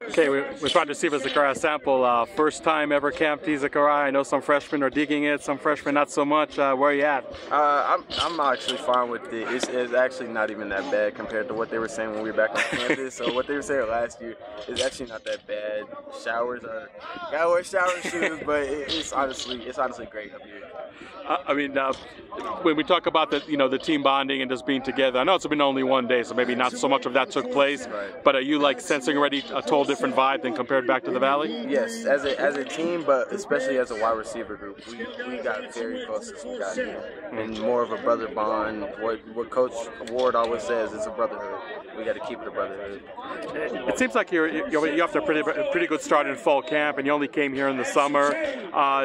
Okay, we're trying to see if Zechariah Sample, first time ever camp T. Zechariah. I know some freshmen are digging it, some freshmen not so much. Where are you at? I'm actually fine with it. It's actually not even that bad compared to what they were saying when we were back on campus. So what they were saying last year is actually not that bad. Showers are, gotta wear shower shoes, but it's honestly great up here. I mean, when we talk about the team bonding and just being together, I know it's been only one day, so maybe not so much of that took place. Right. But are you like sensing already a total different vibe than compared back to the Valley? Yes, as a team, but especially as a wide receiver group, we got very close as we got here, and more of a brother bond. What Coach Ward always says is a brotherhood. We got to keep it a brotherhood. It seems like you're off to a pretty good start in fall camp, and you only came here in the summer.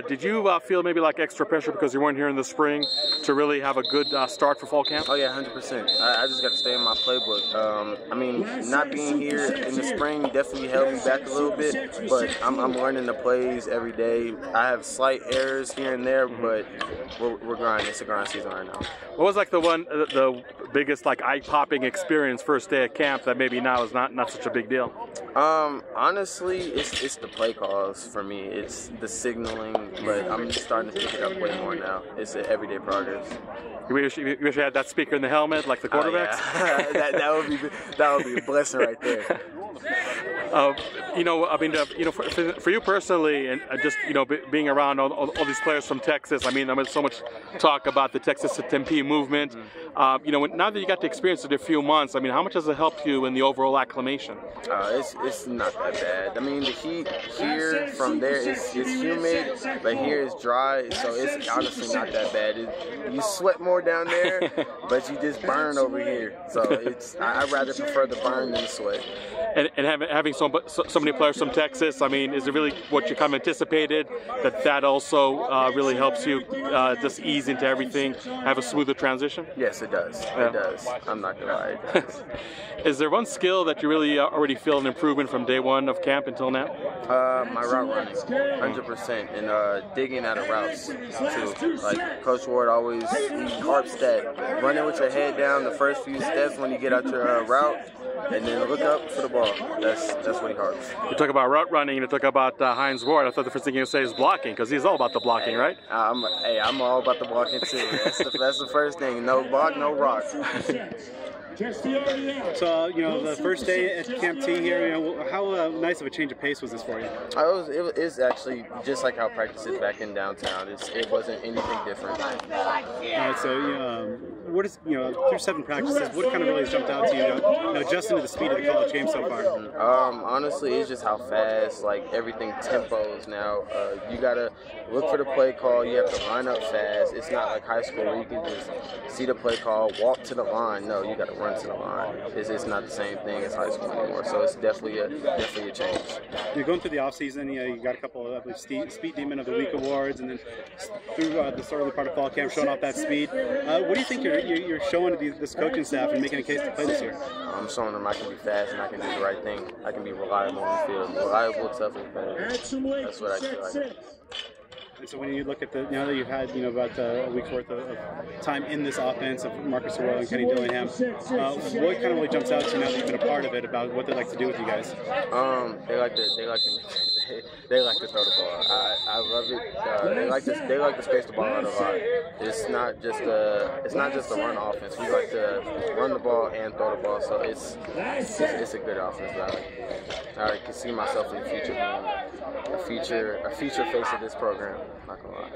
Did you feel maybe like extra pressure because you weren't here in the spring to really have a good start for fall camp? Oh yeah, 100%. I just got to stay in my playbook. I mean, not being here in the spring definitely held me back a little bit, but I'm learning the plays every day. I have slight errors here and there, but we're grinding. It's a grind season right now. What was like the biggest like eye-popping experience first day at camp that maybe now is not such a big deal? Honestly, it's the play calls for me. It's the signaling, but I'm just starting to pick it up way more now. It's an everyday progress. You wish you had that speaker in the helmet like the quarterbacks? Yeah. that would be a blessing right there. I mean, for you personally, and just being around all these players from Texas. I mean, there's so much talk about the Texas to Tempe movement. Now that you got to experience it a few months, I mean, how much has it helped you in the overall acclimation? It's not that bad. I mean, the heat here from there is humid, but here is dry, so it's honestly not that bad. You sweat more down there, but you just burn over here. So I'd rather prefer the burn than the sweat. And having so many players from Texas, I mean, is it really what you kind of anticipated, that also really helps you just ease into everything, have a smoother transition? Yes, it does. Yeah. It does. I'm not going to lie, it does. Is there one skill that you really already feel an improvement from day one of camp until now? My route running, 100%, and digging out of routes, too. Like Coach Ward always harps that running with your head down the first few steps when you get out your route, and then look up for the ball. That's what he harps. You talk about route running, and you talk about Hines Ward. I thought the first thing you would say is blocking, because he's all about the blocking, right? I'm all about the blocking too. That's the first thing. No block, no rock. So, the first day at Camp T here, how nice of a change of pace was this for you? It was actually just like how practice is back in downtown. It wasn't anything different. So, what is, through 7 practices, what kind of really jumped out to you, adjusting to the speed of the college game so far? Honestly, it's just how fast, like, everything tempos now. You gotta look for the play call. You have to line up fast. It's not like high school where you can just see the play call, walk to the line. No, you gotta run to the line. It's not the same thing as high school anymore. So it's definitely a change. You're going through the off season. You got a couple of Speed Demon of the Week awards, and then through the early part of fall camp, showing off that speed. What do you think you're showing to this coaching staff and making a case to play this year? I'm showing them I can be fast and I can do the right thing. I can be reliable on the field. Reliable, tough, and better. That's what I feel like. And so when you look at now that you've had about a week's worth of time in this offense of Marcus Sorrell and Kenny Dillingham, what kind of really jumps out to you now that you've been a part of it about what they like to do with you guys? They like to throw the ball. I love it. They like to space the ball out a lot. It's not just a run offense. We like to run the ball and throw the ball. So it's a good offense. I can see myself in the future being a future face of this program. Not gonna lie.